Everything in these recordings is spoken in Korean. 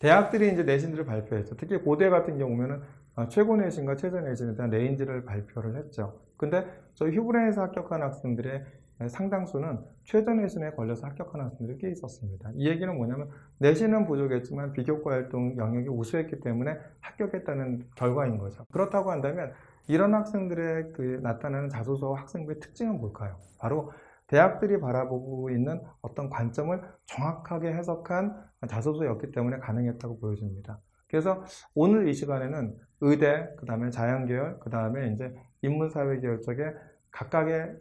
대학들이 이제 내신들을 발표했죠. 특히 고대 같은 경우면은 최고 내신과 최저 내신에 대한 레인지를 발표를 했죠. 근데 저희 휴브랜에서 합격한 학생들의 상당수는 최저 내신에 걸려서 합격한 학생들이 꽤 있었습니다. 이 얘기는 뭐냐면 내신은 부족했지만 비교과 활동 영역이 우수했기 때문에 합격했다는 결과인 거죠. 그렇다고 한다면 이런 학생들의 나타나는 자소서 학생부의 특징은 뭘까요? 바로 대학들이 바라보고 있는 어떤 관점을 정확하게 해석한 자소서였기 때문에 가능했다고 보여집니다. 그래서 오늘 이 시간에는 의대, 그 다음에 자연계열, 그 다음에 이제 인문사회계열 쪽에 각각의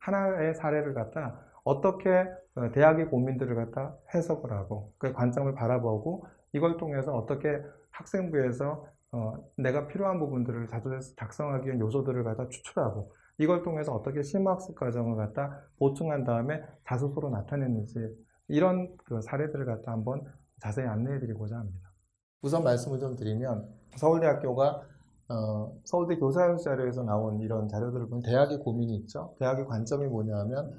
하나의 사례를 갖다 어떻게 대학의 고민들을 갖다 해석을 하고 그 관점을 바라보고 이걸 통해서 어떻게 학생부에서 내가 필요한 부분들을 자소서에서 작성하기 위한 요소들을 갖다 추출하고 이걸 통해서 어떻게 심화학습 과정을 갖다 보충한 다음에 자소서로 나타냈는지 이런 사례들을 갖다 한번 자세히 안내해 드리고자 합니다. 우선 말씀을 좀 드리면 서울대학교가 서울대 교사연수 자료에서 나온 이런 자료들을 보면 대학의 고민이 있죠. 대학의 관점이 뭐냐 하면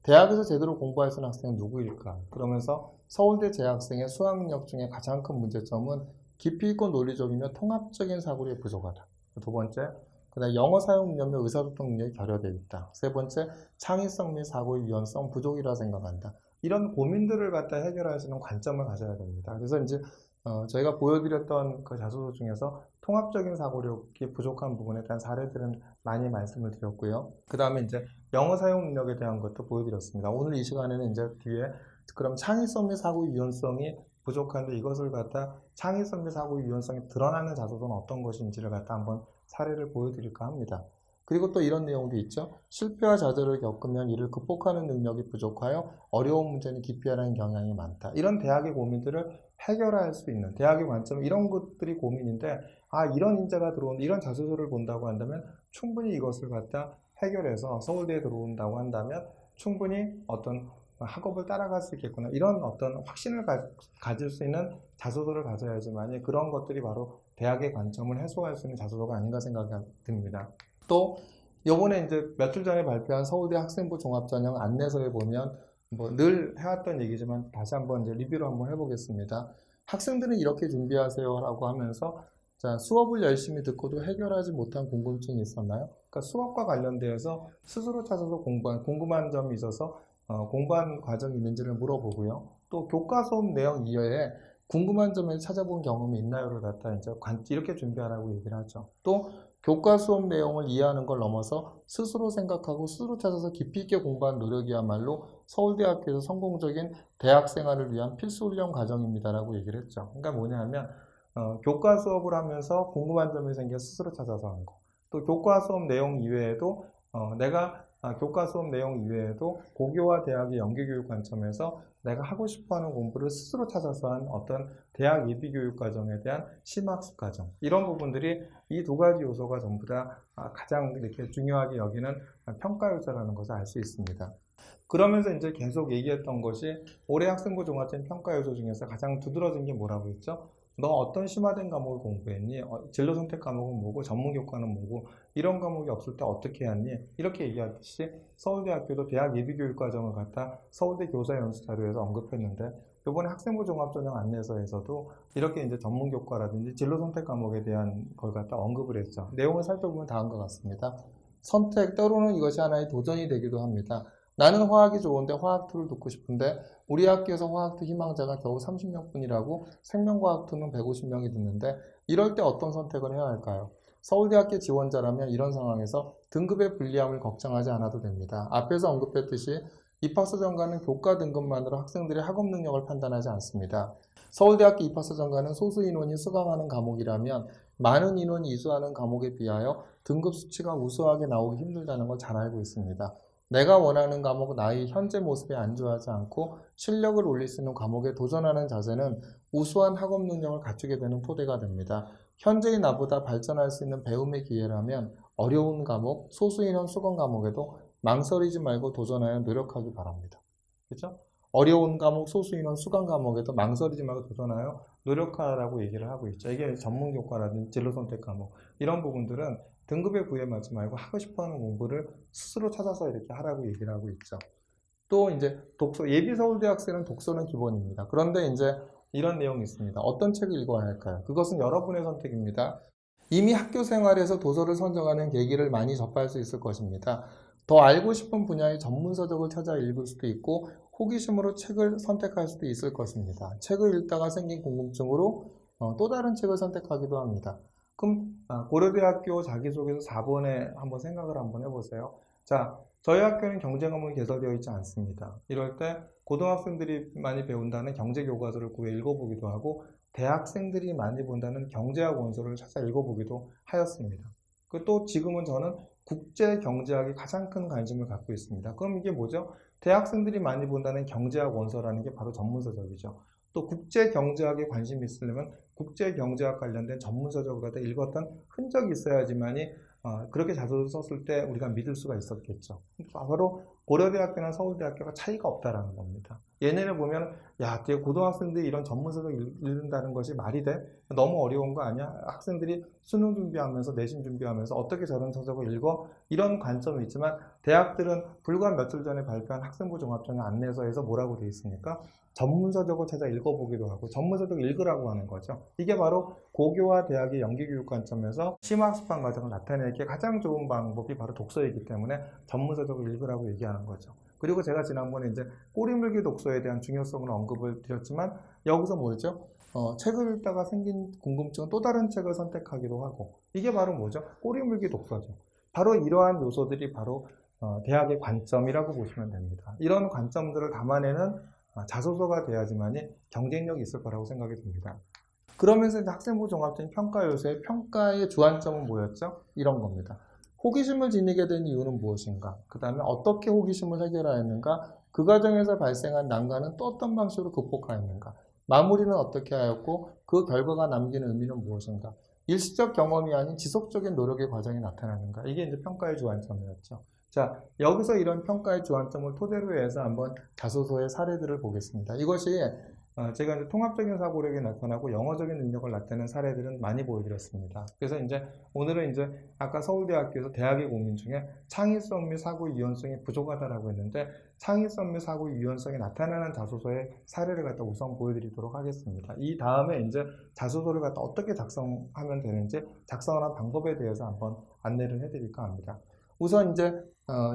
대학에서 제대로 공부할 수 있는 학생은 누구일까? 그러면서 서울대 재학생의 수학 능력 중에 가장 큰 문제점은 깊이 있고 논리적이며 통합적인 사고력이 부족하다. 두 번째, 그다음에 영어 사용 능력 및 의사소통 능력이 결여되어 있다. 세 번째, 창의성 및 사고의 유연성 부족이라 생각한다. 이런 고민들을 갖다 해결할 수 있는 관점을 가져야 됩니다. 그래서 이제 저희가 보여드렸던 그 자소서 중에서 통합적인 사고력이 부족한 부분에 대한 사례들은 많이 말씀을 드렸고요. 그 다음에 이제 영어 사용 능력에 대한 것도 보여드렸습니다. 오늘 이 시간에는 이제 뒤에 그럼 창의성 및 사고 유연성이 부족한데 이것을 갖다 창의성 및 사고 유연성이 드러나는 자소서는 어떤 것인지를 갖다 한번 사례를 보여드릴까 합니다. 그리고 또 이런 내용도 있죠. 실패와 좌절을 겪으면 이를 극복하는 능력이 부족하여 어려운 문제는 기피하는 경향이 많다. 이런 대학의 고민들을 해결할 수 있는 대학의 관점 이런 것들이 고민인데 이런 인재가 들어온다 이런 자소서를 본다고 한다면 충분히 이것을 갖다 해결해서 서울대에 들어온다고 한다면 충분히 어떤 학업을 따라갈 수 있겠구나 이런 어떤 확신을 가질 수 있는 자소서를 가져야지만 그런 것들이 바로 대학의 관점을 해소할 수 있는 자소서가 아닌가 생각이 듭니다. 또 요번에 이제 며칠 전에 발표한 서울대 학생부 종합전형 안내서에 보면 늘 해왔던 얘기지만 다시 한번 이제 리뷰를 한번 해보겠습니다. 학생들은 이렇게 준비하세요라고 하면서 자, 수업을 열심히 듣고도 해결하지 못한 궁금증이 있었나요? 그러니까 수업과 관련되어서 스스로 찾아서 궁금한 점이 있어서 공부한 과정이 있는지를 물어보고요. 또 교과 수업 내용 이외에 궁금한 점을 찾아본 경험이 있나요를 갖다 이제 이렇게 준비하라고 얘기를 하죠. 또 교과 수업 내용을 이해하는 걸 넘어서 스스로 생각하고 스스로 찾아서 깊이 있게 공부한 노력이야말로 서울대학교에서 성공적인 대학 생활을 위한 필수 훈련 과정입니다라고 얘기를 했죠. 그러니까 뭐냐 하면 교과 수업을 하면서 궁금한 점이 생겨 스스로 찾아서 한 거. 또 교과 수업 내용 이외에도 내가 교과 수업 내용 이외에도 고교와 대학의 연계교육 관점에서 내가 하고 싶어하는 공부를 스스로 찾아서 한 어떤 대학 예비교육 과정에 대한 심학습 과정 이런 부분들이 이 두 가지 요소가 전부 다 가장 이렇게 중요하게 여기는 평가 요소라는 것을 알 수 있습니다. 그러면서 이제 계속 얘기했던 것이 올해 학생부 종합전 평가 요소 중에서 가장 두드러진 게 뭐라고 했죠? 너 어떤 심화된 과목을 공부했니? 진로 선택 과목은 뭐고 전문 교과는 뭐고 이런 과목이 없을 때 어떻게 했니? 이렇게 얘기하듯이 서울대학교도 대학 예비교육 과정을 갖다 서울대 교사 연수 자료에서 언급했는데 이번에 학생부 종합전형 안내서에서도 이렇게 이제 전문 교과라든지 진로 선택 과목에 대한 걸 갖다 언급을 했죠. 내용을 살펴보면 다음과 같습니다. 선택 때로는 이것이 하나의 도전이 되기도 합니다. 나는 화학이 좋은데 화학2를 듣고 싶은데 우리 학교에서 화학2 희망자가 겨우 30명뿐이라고 생명과학2는 150명이 듣는데 이럴 때 어떤 선택을 해야 할까요? 서울대학교 지원자라면 이런 상황에서 등급의 불리함을 걱정하지 않아도 됩니다. 앞에서 언급했듯이 입학사정관은 교과 등급만으로 학생들의 학업 능력을 판단하지 않습니다. 서울대학교 입학사정관은 소수 인원이 수강하는 과목이라면 많은 인원이 이수하는 과목에 비하여 등급 수치가 우수하게 나오기 힘들다는 걸 잘 알고 있습니다. 내가 원하는 과목 나의 현재 모습에 안주하지 않고 실력을 올릴 수 있는 과목에 도전하는 자세는 우수한 학업 능력을 갖추게 되는 토대가 됩니다. 현재의 나보다 발전할 수 있는 배움의 기회라면 어려운 과목, 소수인원 수강 과목에도 망설이지 말고 도전하여 노력하기 바랍니다. 그렇죠? 어려운 과목, 소수인원 수강 과목에도 망설이지 말고 도전하여 노력하라고 얘기를 하고 있죠. 이게 전문 교과라든지 진로 선택 과목 이런 부분들은 등급에 구애받지 말고 하고 싶어하는 공부를 스스로 찾아서 이렇게 하라고 얘기를 하고 있죠. 또 이제 독서, 예비 서울대 학생은 독서는 기본입니다. 그런데 이제 이런 내용이 있습니다. 어떤 책을 읽어야 할까요? 그것은 여러분의 선택입니다. 이미 학교 생활에서 도서를 선정하는 계기를 많이 접할 수 있을 것입니다. 더 알고 싶은 분야의 전문서적을 찾아 읽을 수도 있고 호기심으로 책을 선택할 수도 있을 것입니다. 책을 읽다가 생긴 궁금증으로 또 다른 책을 선택하기도 합니다. 그럼 고려대학교 자기소개서 4번에 한번 생각을 한번 해보세요. 자, 저희 학교는 경제 과목이 개설되어 있지 않습니다. 이럴 때 고등학생들이 많이 배운다는 경제교과서를 구해 읽어보기도 하고 대학생들이 많이 본다는 경제학 원서를 찾아 읽어보기도 하였습니다. 또 지금은 저는 국제경제학에 가장 큰 관심을 갖고 있습니다. 그럼 이게 뭐죠? 대학생들이 많이 본다는 경제학 원서라는 게 바로 전문서적이죠. 또 국제경제학에 관심이 있으려면 국제경제학 관련된 전문서적을 갖다 읽었던 흔적이 있어야지만이 그렇게 자소를 썼을 때 우리가 믿을 수가 있었겠죠. 바로 고려대학교나 서울대학교가 차이가 없다라는 겁니다. 얘네를 보면 야, 고등학생들이 이런 전문서적 읽는다는 것이 말이 돼? 너무 어려운 거 아니야? 학생들이 수능 준비하면서 내신 준비하면서 어떻게 저런 서적을 읽어? 이런 관점이 있지만 대학들은 불과 며칠 전에 발표한 학생부 종합전형 안내서에서 뭐라고 되어 있습니까? 전문서적을 찾아 읽어보기도 하고 전문서적 읽으라고 하는 거죠. 이게 바로 고교와 대학의 연계교육 관점에서 심화학습한 과정을 나타내기 가장 좋은 방법이 바로 독서이기 때문에 전문서적을 읽으라고 얘기하는 거죠. 그리고 제가 지난번에 이제 꼬리물기 독서에 대한 중요성을 언급을 드렸지만 여기서 뭐죠? 책을 읽다가 생긴 궁금증은 또 다른 책을 선택하기도 하고 이게 바로 뭐죠? 꼬리물기 독서죠. 바로 이러한 요소들이 바로 대학의 관점이라고 보시면 됩니다. 이런 관점들을 담아내는 자소서가 돼야지만이 경쟁력이 있을 거라고 생각이 듭니다. 그러면서 이제 학생부 종합적인 평가 요소의 평가의 주안점은 뭐였죠? 이런 겁니다. 호기심을 지니게 된 이유는 무엇인가? 그 다음에 어떻게 호기심을 해결하였는가? 그 과정에서 발생한 난관은 또 어떤 방식으로 극복하였는가? 마무리는 어떻게 하였고 그 결과가 남기는 의미는 무엇인가? 일시적 경험이 아닌 지속적인 노력의 과정이 나타나는가? 이게 이제 평가의 주안점이었죠. 자, 여기서 이런 평가의 주안점을 토대로 해서 한번 자소서의 사례들을 보겠습니다. 이것이 제가 이제 통합적인 사고력이 나타나고 영어적인 능력을 나타내는 사례들은 많이 보여드렸습니다. 그래서 이제 오늘은 이제 아까 서울대학교에서 대학의 고민 중에 창의성 및 사고 유연성이 부족하다라고 했는데 창의성 및 사고 유연성이 나타나는 자소서의 사례를 갖다 우선 보여드리도록 하겠습니다. 이 다음에 이제 자소서를 갖다 어떻게 작성하면 되는지 작성하는 방법에 대해서 한번 안내를 해드릴까 합니다. 우선 이제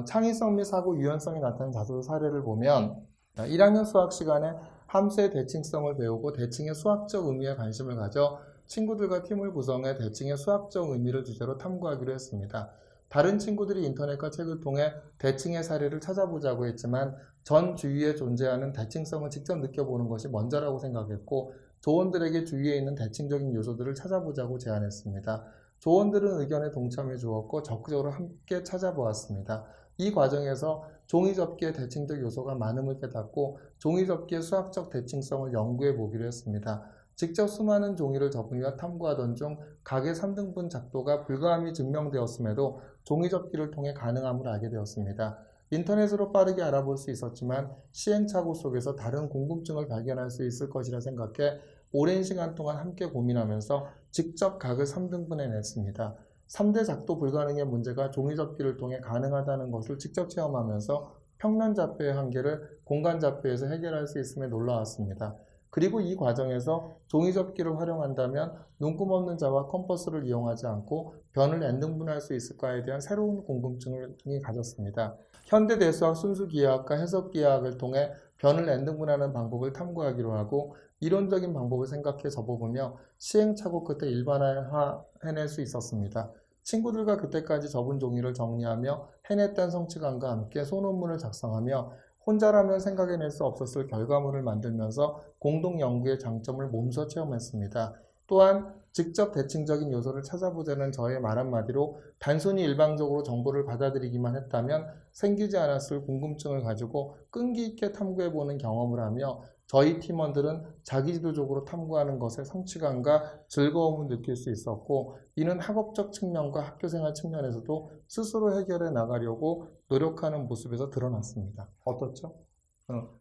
창의성 및 사고 유연성이 나타나는 자소서 사례를 보면 1학년 수학 시간에 함수의 대칭성을 배우고 대칭의 수학적 의미에 관심을 가져 친구들과 팀을 구성해 대칭의 수학적 의미를 주제로 탐구하기로 했습니다. 다른 친구들이 인터넷과 책을 통해 대칭의 사례를 찾아보자고 했지만 전 주위에 존재하는 대칭성을 직접 느껴보는 것이 먼저라고 생각했고 조원들에게 주위에 있는 대칭적인 요소들을 찾아보자고 제안했습니다. 조원들은 의견에 동참해 주었고 적극적으로 함께 찾아보았습니다. 이 과정에서 종이접기의 대칭적 요소가 많음을 깨닫고 종이접기의 수학적 대칭성을 연구해 보기로 했습니다. 직접 수많은 종이를 접으며 탐구하던 중 각의 3등분 작도가 불가함이 증명되었음에도 종이접기를 통해 가능함을 알게 되었습니다. 인터넷으로 빠르게 알아볼 수 있었지만 시행착오 속에서 다른 궁금증을 발견할 수 있을 것이라 생각해 오랜 시간 동안 함께 고민하면서 직접 각을 3등분해냈습니다. 3대 작도 불가능의 문제가 종이접기를 통해 가능하다는 것을 직접 체험하면서 평면좌표의 한계를 공간좌표에서 해결할 수 있음에 놀라웠습니다. 그리고 이 과정에서 종이접기를 활용한다면 눈금 없는 자와 컴퍼스를 이용하지 않고 변을 n등분할 수 있을까에 대한 새로운 궁금증을 가졌습니다. 현대대수학 순수기하학과 해석기하학을 통해 변을 n등분하는 방법을 탐구하기로 하고 이론적인 방법을 생각해 접어보며 시행착오 끝에 일반화해낼 수 있었습니다. 친구들과 그때까지 접은 종이를 정리하며 해냈다는 성취감과 함께 소논문을 작성하며 혼자라면 생각해낼 수 없었을 결과물을 만들면서 공동 연구의 장점을 몸소 체험했습니다. 또한 직접 대칭적인 요소를 찾아보자는 저의 말 한마디로 단순히 일방적으로 정보를 받아들이기만 했다면 생기지 않았을 궁금증을 가지고 끈기 있게 탐구해보는 경험을 하며 저희 팀원들은 자기주도적으로 탐구하는 것에 성취감과 즐거움을 느낄 수 있었고 이는 학업적 측면과 학교생활 측면에서도 스스로 해결해 나가려고 노력하는 모습에서 드러났습니다. 어떻죠?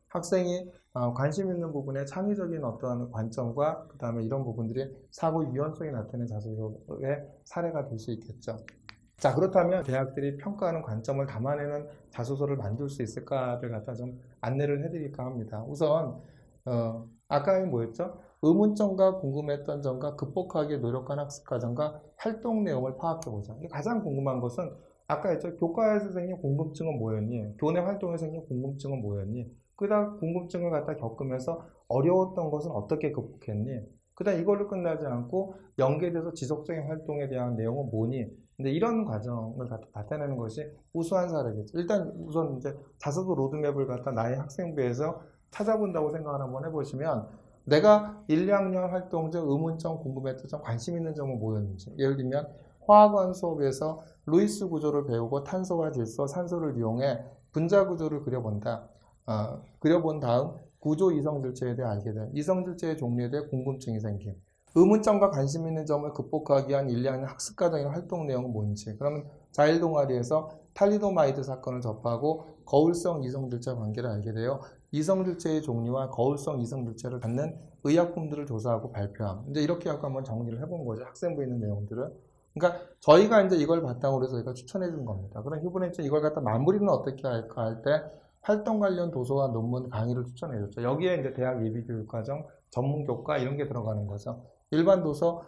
학생이 관심 있는 부분에 창의적인 어떠한 관점과 그 다음에 이런 부분들이 사고 유연성이 나타내는 자소서의 사례가 될 수 있겠죠. 자, 그렇다면 대학들이 평가하는 관점을 담아내는 자소서를 만들 수 있을까를 갖다 좀 안내를 해드릴까 합니다. 우선 아까 뭐였죠? 의문점과 궁금했던 점과 극복하기 노력한 학습 과정과 활동 내용을 파악해보자. 가장 궁금한 것은 아까 했죠. 교과에서 생긴 궁금증은 뭐였니? 교내 활동에서 생긴 궁금증은 뭐였니? 그다음 궁금증을 갖다 겪으면서 어려웠던 것은 어떻게 극복했니? 그다음 이걸로 끝나지 않고 연계돼서 지속적인 활동에 대한 내용은 뭐니? 근데 이런 과정을 갖다 나타내는 것이 우수한 사례겠죠. 일단 우선 이제 자소서 로드맵을 갖다 나의 학생부에서 찾아본다고 생각을 한번 해보시면 내가 1, 2학년 활동 중 의문점, 궁금했던 점, 관심 있는 점은 뭐였는지. 예를 들면 화학원 수업에서 루이스 구조를 배우고 탄소와 질소, 산소를 이용해 분자 구조를 그려본다. 그려본 다음 구조 이성질체에 대해 알게 된 이성질체의 종류에 대해 궁금증이 생김. 의문점과 관심 있는 점을 극복하기 위한 1, 2학년 학습 과정의 활동 내용은 뭔지. 그러면 자율 동아리에서 탈리도마이드 사건을 접하고 거울성 이성질체 관계를 알게 되어 이성질체의 종류와 거울성 이성질체를 갖는 의약품들을 조사하고 발표함. 이제 이렇게 하고 한번 정리를 해본 거죠. 학생부에 있는 내용들을. 그러니까 저희가 이제 이걸 바탕으로 해서 저희가 추천해 준 겁니다. 그럼 휴브렌츠 이걸 갖다 마무리는 어떻게 할까 할 때 활동 관련 도서와 논문 강의를 추천해 줬죠. 여기에 이제 대학 예비교육과정, 전문교과 이런 게 들어가는 거죠. 일반 도서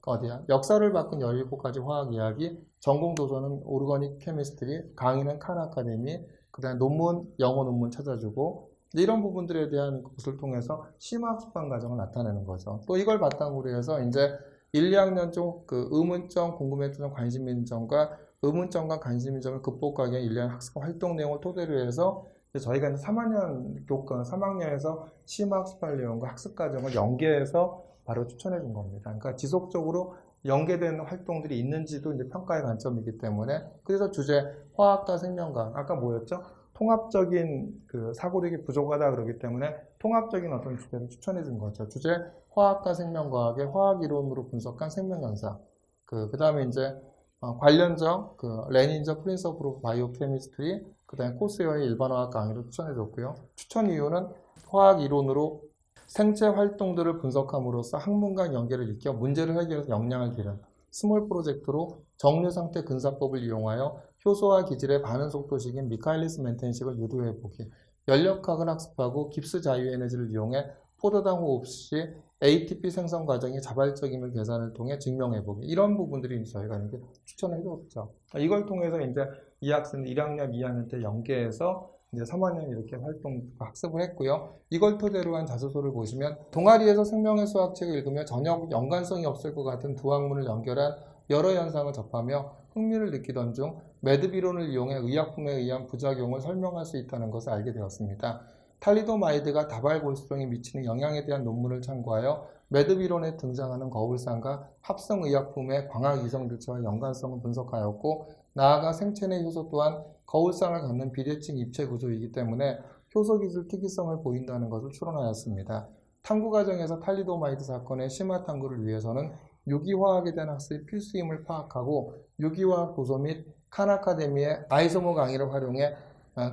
어디야? 역사를 바꾼 17가지 화학 이야기, 전공 도서는 오르거닉 케미스트리, 강의는 칸 아카데미, 그다음에 논문, 영어 논문 찾아주고 이런 부분들에 대한 것을 통해서 심화학습관 과정을 나타내는 거죠. 또 이걸 바탕으로 해서 이제 1, 2학년 쪽 그 의문점, 궁금했던 점, 관심 있는 점과 의문점과 관심 있는 점을 극복하기 위한 1년 학습 활동 내용을 토대로 해서 저희가 이제 3학년 교과 3학년에서 심화학습할 내용과 학습 과정을 연계해서 바로 추천해 준 겁니다. 그러니까 지속적으로 연계되는 활동들이 있는지도 이제 평가의 관점이기 때문에 그래서 주제 화학과 생명과학 아까 뭐였죠? 통합적인 그 사고력이 부족하다 그러기 때문에 통합적인 어떤 주제를 추천해 준 거죠. 주제 화학과 생명과학의 화학 이론으로 분석한 생명현상. 그 다음에 이제 관련적 그 레닌저 프린서프로 바이오 케미스트리 그다음에 코스웨어의 일반화학 강의를 추천해 줬고요. 추천 이유는 화학 이론으로 생체 활동들을 분석함으로써 학문과 연계를 익혀 문제를 해결해서 역량을 기른 스몰 프로젝트로 정류 상태 근사법을 이용하여 효소와 기질의 반응 속도식인 미카엘리스 멘텐식을 유도해보기, 연력학을 학습하고 깁스 자유 에너지를 이용해 포도당 호흡 시 ATP 생성 과정의 자발적임을 계산을 통해 증명해보기 이런 부분들이 저희가 이제 추천해줬죠. 이걸 통해서 이제 이 학생 1학년, 2학년 때 연계해서 이제 3학년 이렇게 활동 학습을 했고요. 이걸 토대로 한 자소서를 보시면 동아리에서 생명의 수학책을 읽으며 전혀 연관성이 없을 것 같은 두 학문을 연결한 여러 현상을 접하며 흥미를 느끼던 중 매듭이론을 이용해 의약품에 의한 부작용을 설명할 수 있다는 것을 알게 되었습니다. 탈리도마이드가 다발골수성에 미치는 영향에 대한 논문을 참고하여 매듭이론에 등장하는 거울상과 합성의약품의 광학 이성질체와 연관성을 분석하였고 나아가 생체 내 효소 또한 거울상을 갖는 비대칭 입체 구조이기 때문에 효소 기술 특이성을 보인다는 것을 추론하였습니다. 탐구 과정에서 탈리도마이드 사건의 심화 탐구를 위해서는 유기화학에 대한 학습이 필수임을 파악하고 유기화학 도서 및 칸 아카데미의 아이소모 강의를 활용해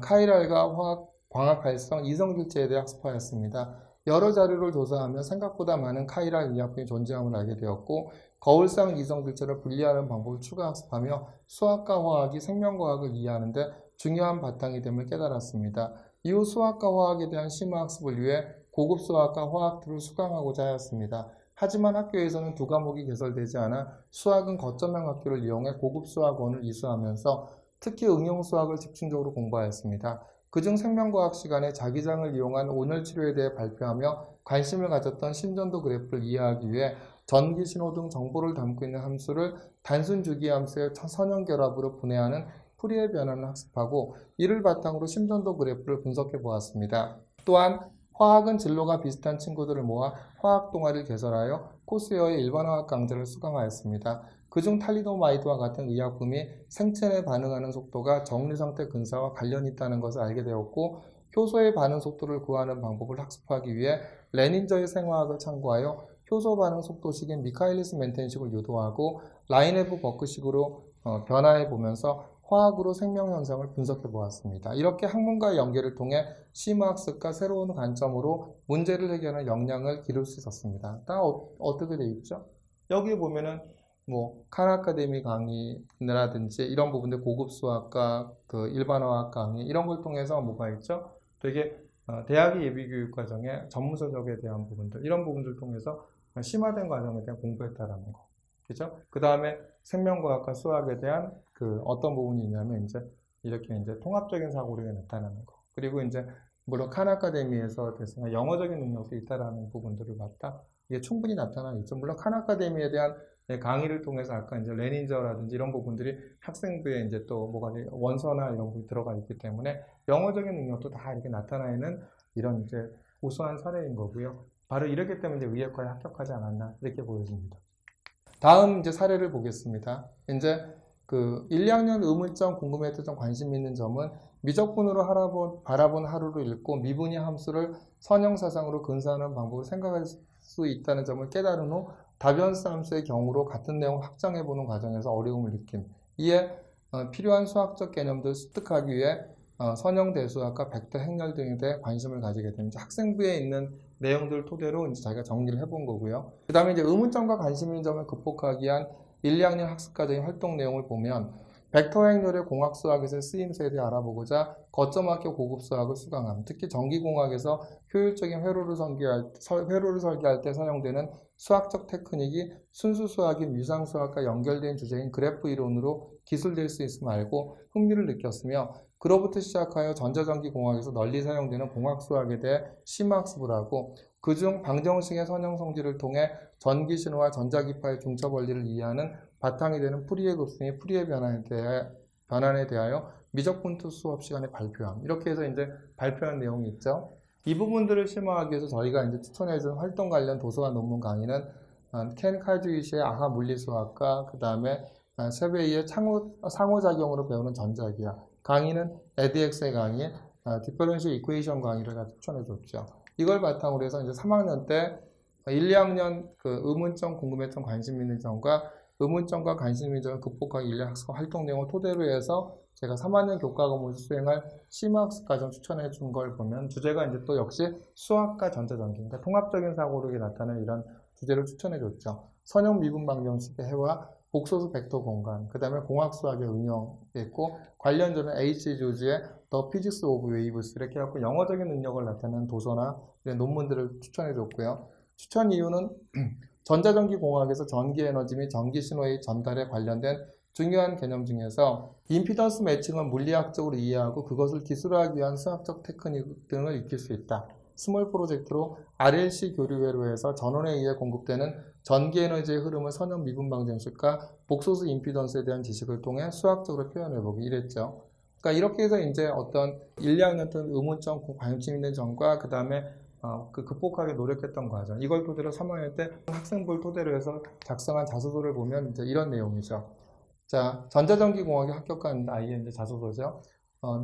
카이랄과 광학 활성 이성질체에 대해 학습하였습니다. 여러 자료를 조사하며 생각보다 많은 카이랄 의약품이 존재함을 알게 되었고 거울상 이성질체를 분리하는 방법을 추가 학습하며 수학과 화학이 생명과학을 이해하는 데 중요한 바탕이 됨을 깨달았습니다. 이후 수학과 화학에 대한 심화 학습을 위해 고급 수학과 화학들을 수강하고자 하였습니다. 하지만 학교에서는 두 과목이 개설되지 않아 수학은 거점형 학교를 이용해 고급 수학원을 이수하면서 특히 응용 수학을 집중적으로 공부하였습니다. 그중 생명과학 시간에 자기장을 이용한 온열 치료에 대해 발표하며 관심을 가졌던 심전도 그래프를 이해하기 위해 전기 신호 등 정보를 담고 있는 함수를 단순 주기 함수의 선형 결합으로 분해하는 풀이의 변화를 학습하고 이를 바탕으로 심전도 그래프를 분석해 보았습니다. 또한 화학은 진로가 비슷한 친구들을 모아 화학 동아리를 개설하여 코스웨어의 일반화학 강좌를 수강하였습니다. 그중 탈리도마이드와 같은 의약품이 생체 내 반응하는 속도가 정류상태 근사와 관련이 있다는 것을 알게 되었고 효소의 반응 속도를 구하는 방법을 학습하기 위해 레닌저의 생화학을 참고하여 효소 반응 속도식인 미카엘리스 멘텐식을 유도하고 라인헤브 버크식으로 변화해 보면서 화학으로 생명 현상을 분석해 보았습니다. 이렇게 학문과의 연계를 통해 심화학습과 새로운 관점으로 문제를 해결하는 역량을 기를 수 있었습니다. 어떻게 돼 있죠? 여기 보면은 칸 아카데미 강의라든지 이런 부분들 고급 수학과 그 일반화학 강의 이런 걸 통해서 뭐가 있죠? 되게 대학의 예비교육 과정에 전문서적에 대한 부분들, 이런 부분들을 통해서 심화된 과정에 대한 공부했다라는 거. 그죠? 그 다음에 생명과학과 수학에 대한 그 어떤 부분이 있냐면 이제 이렇게 이제 통합적인 사고력이 나타나는 거. 그리고 이제 물론 칸 아카데미에서 됐으나 영어적인 능력도 있다라는 부분들을 봤다. 이게 충분히 나타나 있죠. 물론 칸 아카데미에 대한 강의를 통해서 아까 이제 레닌저라든지 이런 부분들이 학생부에 이제 또 뭐가 원서나 이런 부분이 들어가 있기 때문에 영어적인 능력도 다 이렇게 나타나 있는 이런 이제 우수한 사례인 거고요. 바로 이렇기 때문에 이제 의예과에 합격하지 않았나 이렇게 보여집니다. 다음 이제 사례를 보겠습니다. 이제 그 1, 2학년 의문점, 궁금했던 점, 관심 있는 점은 미적분으로 바라본 하루를 읽고 미분위 함수를 선형사상으로 근사하는 방법을 생각할 수 있다는 점을 깨달은 후 다변수 함수의 경우로 같은 내용을 확장해보는 과정에서 어려움을 느낌. 이에 필요한 수학적 개념들을 습득하기 위해 선형대수학과 벡터 행렬 등에 대해 관심을 가지게 됩니다. 학생부에 있는 내용들을 토대로 이제 자기가 정리를 해본 거고요. 그 다음에 이제 의문점과 관심 있는 점을 극복하기 위한 1, 2학년 학습과정의 활동 내용을 보면 벡터 행렬의 공학수학에서의 쓰임새에 대해 알아보고자 거점학교 고급 수학을 수강함. 특히 전기공학에서 효율적인 회로를 설계할 때 사용되는 수학적 테크닉이 순수 수학인 유상 수학과 연결된 주제인 그래프 이론으로 기술될 수 있음을 알고 흥미를 느꼈으며 그로부터 시작하여 전자전기공학에서 널리 사용되는 공학수학에 대해 심학습을 하고 그중 방정식의 선형 성질을 통해 전기신호와 전자기파의 중첩 원리를 이해하는 바탕이 되는 풀이의 급수 및 풀이의 변환에 대하여 미적분투 수업 시간에 발표함. 이렇게 해서 이제 발표한 내용이 있죠. 이 부분들을 심화하기 위해서 저희가 이제 추천해준 활동 관련 도서와 논문 강의는 켄 칼드위시의 아하 물리수학과 그 다음에 세베이의 상호작용으로 배우는 전자기학 강의는 에드엑스의 강의, 디퍼런셜 이퀘이션 강의를 다 추천해줬죠. 이걸 바탕으로 해서 이제 3학년 때 1, 2학년 그 의문점, 궁금했던 관심 있는 점과 의문점과 관심 있는 점을 극복하기 1년 학습 활동 내용을 토대로 해서 제가 3학년 교과 과목을 수행할 심화학습 과정 추천해 준 걸 보면 주제가 이제 또 역시 수학과 전자전기, 그러니까 통합적인 사고력이 나타나는 이런 주제를 추천해 줬죠. 선형 미분 방정식의 해와 복소수 벡터 공간, 그 다음에 공학수학의 응용이 있고 관련주는 H. 조지의 The Physics of Waves 이렇게 해갖고 영어적인 능력을 나타내는 도서나 논문들을 추천해 줬고요. 추천 이유는 전자전기 공학에서 전기 에너지 및 전기 신호의 전달에 관련된 중요한 개념 중에서 임피던스 매칭을 물리학적으로 이해하고 그것을 기술화하기 위한 수학적 테크닉 등을 익힐 수 있다. 스몰 프로젝트로 RLC 교류 회로에서 전원에 의해 공급되는 전기 에너지의 흐름을 선형 미분 방정식과 복소수 임피던스에 대한 지식을 통해 수학적으로 표현해보기 이랬죠. 그러니까 이렇게 해서 이제 어떤 1, 2학년 때 의문점, 관심 있는 점과 그 다음에 그 극복하기 노력했던 과정, 이걸 토대로 3학년 때 학생부를 토대로 해서 작성한 자소서를 보면 이제 이런 내용이죠. 자, 전자전기공학에 합격한 아이의 이제 자소서죠.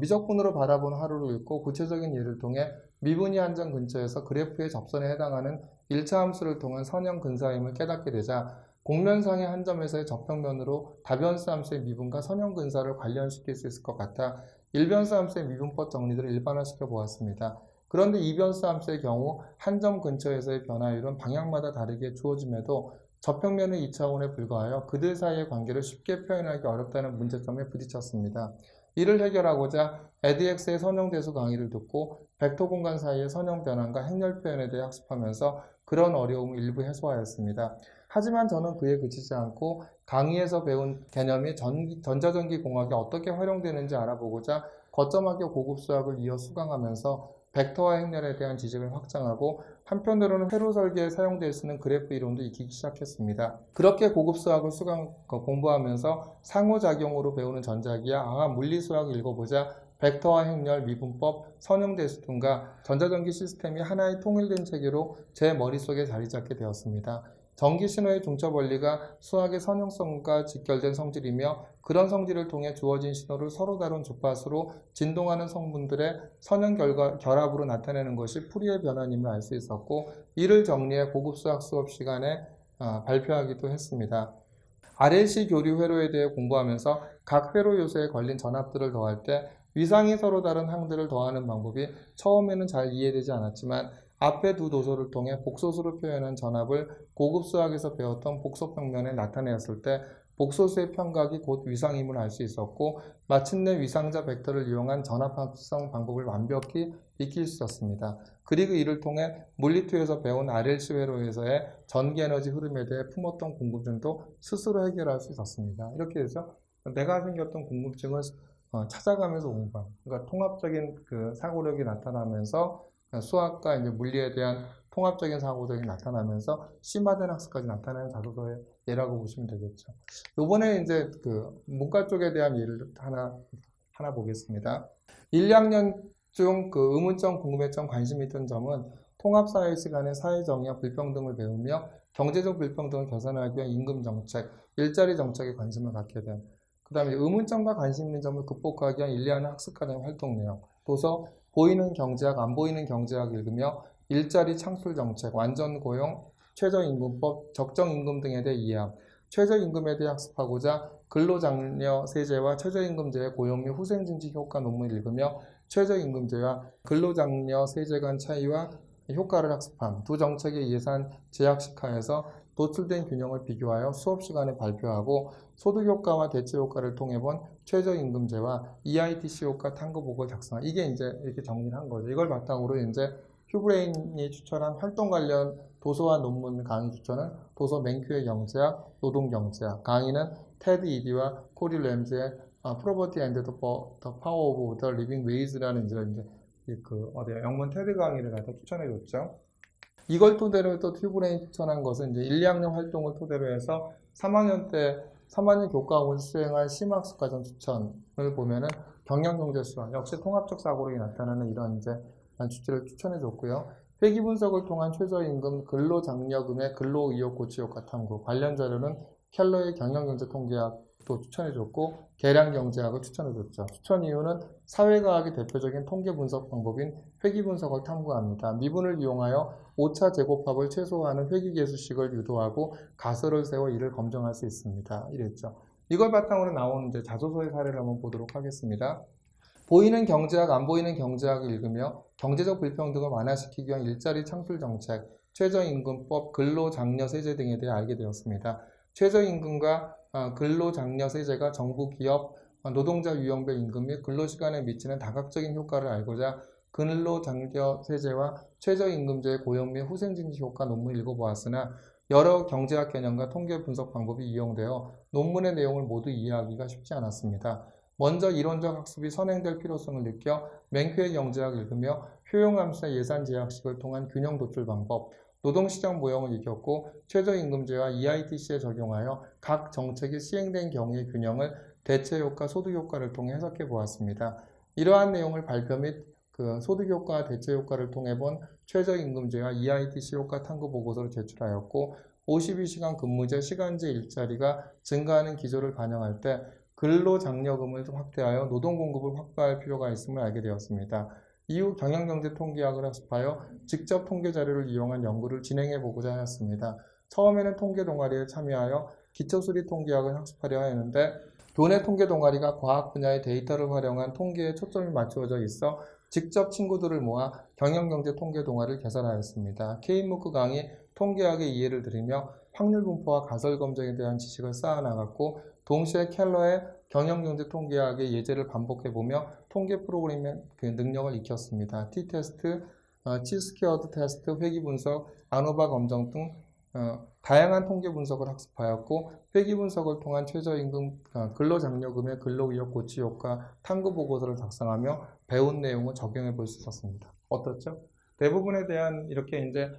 미적분으로 바라본 하루를 읽고 구체적인 예를 통해 미분위 한점 근처에서 그래프의 접선에 해당하는 1차 함수를 통한 선형 근사임을 깨닫게 되자 곡면상의 한 점에서의 접평면으로 다변수 함수의 미분과 선형 근사를 관련시킬 수 있을 것 같아 일변수 함수의 미분법 정리들을 일반화시켜 보았습니다. 그런데 이변수 함수의 경우 한 점 근처에서의 변화율은 방향마다 다르게 주어짐에도 접평면은 2차원에 불과하여 그들 사이의 관계를 쉽게 표현하기 어렵다는 문제점에 부딪혔습니다. 이를 해결하고자 에드엑스의 선형대수 강의를 듣고 벡터 공간 사이의 선형 변환과 행렬 표현에 대해 학습하면서 그런 어려움을 일부 해소하였습니다. 하지만 저는 그에 그치지 않고 강의에서 배운 개념이 전자전기 공학에 어떻게 활용되는지 알아보고자 거점학교 고급 수학을 이어 수강하면서 벡터와 행렬에 대한 지식을 확장하고 한편으로는 회로 설계에 사용될 수 있는 그래프 이론도 익히기 시작했습니다. 그렇게 고급 수학을 공부하면서 상호작용으로 배우는 전자기학, 물리수학을 읽어보자 벡터와 행렬, 미분법, 선형대수 등과 전자전기 시스템이 하나의 통일된 체계로 제 머릿속에 자리 잡게 되었습니다. 전기신호의 중첩 원리가 수학의 선형성과 직결된 성질이며 그런 성질을 통해 주어진 신호를 서로 다른 주파수로 진동하는 성분들의 선형 결합으로 나타내는 것이 풀이의 변환임을 알 수 있었고 이를 정리해 고급 수학 수업 시간에 발표하기도 했습니다. RLC 교류 회로에 대해 공부하면서 각 회로 요소에 걸린 전압들을 더할 때 위상이 서로 다른 항들을 더하는 방법이 처음에는 잘 이해되지 않았지만 앞에 두 도서를 통해 복소수로 표현한 전압을 고급 수학에서 배웠던 복소평면에 나타내었을 때 복소수의 평각이 곧 위상임을 알 수 있었고 마침내 위상자 벡터를 이용한 전압 합성 방법을 완벽히 익힐 수 있었습니다. 그리고 이를 통해 물리투에서 배운 RLC 회로에서의 전기에너지 흐름에 대해 품었던 궁금증도 스스로 해결할 수 있었습니다. 이렇게 해서 내가 생겼던 궁금증을 찾아가면서 공부하고, 그러니까 통합적인 그 사고력이 나타나면서 수학과 이제 물리에 대한 통합적인 사고력이 나타나면서 심화된 학습까지 나타나는 자소서의 예라고 보시면 되겠죠. 이번에 이제 그 문과 쪽에 대한 예를 하나 보겠습니다. 1, 2학년 중 그 의문점, 궁금해점, 관심 있던 점은 통합사회 시간에 사회정의와 불평등을 배우며 경제적 불평등을 개선하기 위한 임금정책, 일자리 정책에 관심을 갖게 됨. 그 다음에 의문점과 관심 있는 점을 극복하기 위한 1, 2학년 학습과정 활동 내용, 도서 보이는 경제학, 안 보이는 경제학 읽으며 일자리 창출 정책, 완전 고용, 최저임금법, 적정임금 등에 대해 이해함, 최저임금에 대해 학습하고자 근로장려 세제와 최저임금제의 고용 및 후생증지 효과 논문을 읽으며 최저임금제와 근로장려 세제 간 차이와 효과를 학습함, 두 정책의 예산 제약식하에서 노출된 균형을 비교하여 수업 시간에 발표하고 소득효과와 대체효과를 통해 본 최저임금제와 EITC 효과 탐구보고를 작성한, 이게 이제 이렇게 정리를 한 거죠. 이걸 바탕으로 이제 휴브레인이 추천한 활동 관련 도서와 논문 강의 추천은 도서 맨큐의 경제학, 노동경제학, 강의는 테드 이디와 코리 램즈의 Property and the Power of the Living Ways라는 이제 영문 테드 강의를 갖다 추천해줬죠. 이걸 토대로 또 휴브레인 추천한 것은 이제 1, 2학년 활동을 토대로 해서 3학년 때 3학년 교과목을 수행할 심학습과정 추천을 보면은 경영경제수학, 역시 통합적 사고력이 나타나는 이런 이제 주제를 추천해줬고요. 회기 분석을 통한 최저임금, 근로장려금의 근로의욕 고취효과 탐구, 관련 자료는 켈러의 경영경제 통계학도 추천해줬고 계량경제학을 추천해줬죠. 추천 이유는 사회과학의 대표적인 통계 분석 방법인 회기 분석을 탐구합니다. 미분을 이용하여 오차 제곱합을 최소화하는 회기계수식을 유도하고 가설을 세워 이를 검증할 수 있습니다. 이랬죠. 이걸 바탕으로 나오는 이제 자소서의 사례를 한번 보도록 하겠습니다. 보이는 경제학, 안 보이는 경제학을 읽으며 경제적 불평등을 완화시키기 위한 일자리 창출 정책, 최저임금법, 근로장려세제 등에 대해 알게 되었습니다. 최저임금과 근로장려세제가 정부, 기업, 노동자 유형별 임금 및 근로시간에 미치는 다각적인 효과를 알고자 근로장려세제와 최저임금제의 고용 및 후생증지 효과 논문을 읽어보았으나 여러 경제학 개념과 통계 분석 방법이 이용되어 논문의 내용을 모두 이해하기가 쉽지 않았습니다. 먼저 이론적 학습이 선행될 필요성을 느껴 맨큐의 경제학을 읽으며 효용함수의 예산 제약식을 통한 균형 도출 방법, 노동시장 모형을 익혔고 최저임금제와 EITC에 적용하여 각 정책이 시행된 경우의 균형을 대체효과, 소득효과를 통해 해석해 보았습니다. 이러한 내용을 발표 및 그 소득효과와 대체효과를 통해 본 최저임금제와 EITC 효과 탐구 보고서를 제출하였고 52시간 근무제, 시간제 일자리가 증가하는 기조를 반영할 때 근로장려금을 확대하여 노동공급을 확보할 필요가 있음을 알게 되었습니다. 이후 경영경제통계학을 학습하여 직접 통계 자료를 이용한 연구를 진행해 보고자 하였습니다. 처음에는 통계 동아리에 참여하여 기초수리 통계학을 학습하려 했는데 교내 통계 동아리가 과학 분야의 데이터를 활용한 통계에 초점이 맞추어져 있어 직접 친구들을 모아 경영경제 통계 동아리를 개설하였습니다. K무크 강의 통계학의 이해를 들이며 확률 분포와 가설 검증에 대한 지식을 쌓아나갔고 동시에 켈러의 경영경제 통계학의 예제를 반복해보며 통계 프로그램의 그 능력을 익혔습니다. T-테스트, Chi-스퀘어드 테스트, 회기 분석, 아노바 검정 등 다양한 통계 분석을 학습하였고 회기 분석을 통한 최저임금, 근로장려금의 근로의욕 고취 효과 탐구 보고서를 작성하며 배운 내용을 적용해 볼 수 있었습니다. 어떻죠? 대부분에 대한 이렇게 이제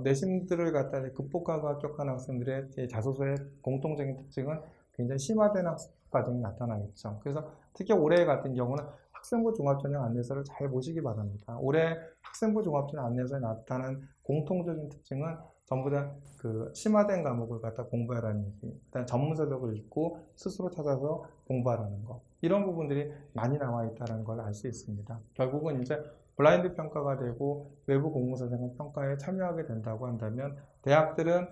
내신들을 갖다 극복하고 합격한 학생들의 자소서의 공통적인 특징은 굉장히 심화된 학습 과정이 나타나겠죠. 그래서 특히 올해 같은 경우는 학생부 종합전형 안내서를 잘 보시기 바랍니다. 올해 학생부 종합전형 안내서에 나타난 공통적인 특징은 전부 다 그 심화된 과목을 갖다 공부하라는 얘기, 일단 전문서적을 읽고 스스로 찾아서 공부하라는 거, 이런 부분들이 많이 나와 있다는 걸 알 수 있습니다. 결국은 이제 블라인드 평가가 되고 외부 공무서적인 평가에 참여하게 된다고 한다면 대학들은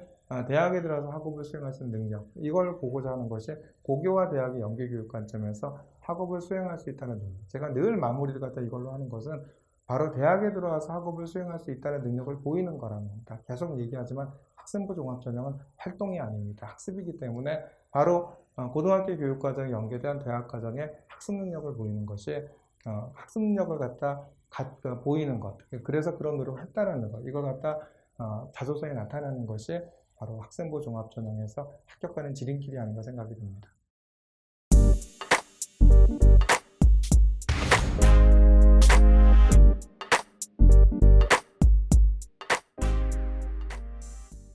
대학에 들어서 학업을 수행할 수 있는 능력, 이걸 보고자 하는 것이 고교와 대학의 연계교육 관점에서 학업을 수행할 수 있다는 능력. 제가 늘 마무리를 갖다 이걸로 하는 것은 바로 대학에 들어와서 학업을 수행할 수 있다는 능력을 보이는 거랍니다. 계속 얘기하지만 학생부 종합전형은 활동이 아닙니다. 학습이기 때문에 바로 고등학교 교육과정에 연계된 대학과정의 학습 능력을 보이는 것이 학습력을 보이는 것, 그래서 그런 노력을 했다는 것, 이걸 자소서에 나타내는 것이 바로 학생부 종합전형에서 합격하는 지름길이 아닌가 생각이 듭니다.